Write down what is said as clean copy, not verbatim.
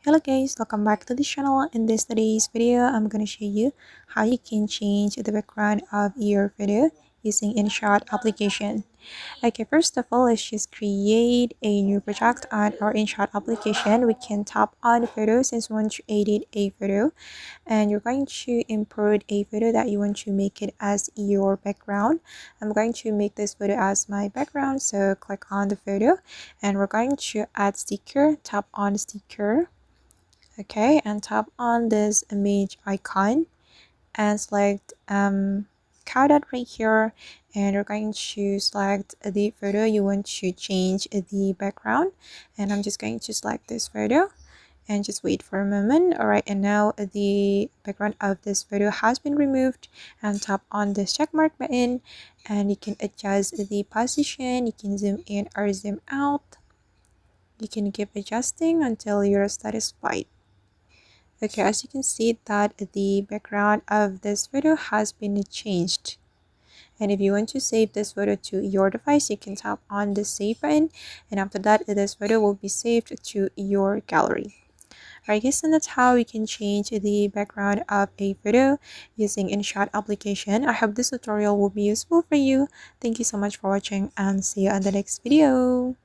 Hello guys, welcome back to the channel. In today's video, I'm gonna show you how you can change the background of your video using InShot application. Okay, first of all, let's just create a new project on our InShot application. We can tap on photo since we want to edit a photo, and you're going to import a photo that you want to make it as your background. I'm going to make this photo as my background, so click on the photo and we're going to add sticker. Tap on sticker. Okay, and tap on this image icon and select cutout right here, and you're going to select the photo you want to change the background, and I'm just going to select this photo and just wait for a moment. All right, and now the background of this photo has been removed, and tap on this check mark button and you can adjust the position. You can zoom in or zoom out. You can keep adjusting until you're satisfied. Okay, as you can see that the background of this photo has been changed. And if you want to save this photo to your device, you can tap on the save button, and after that this photo will be saved to your gallery. Alright guys, and that's how you can change the background of a photo using InShot application. I hope this tutorial will be useful for you. Thank you so much for watching and see you on the next video.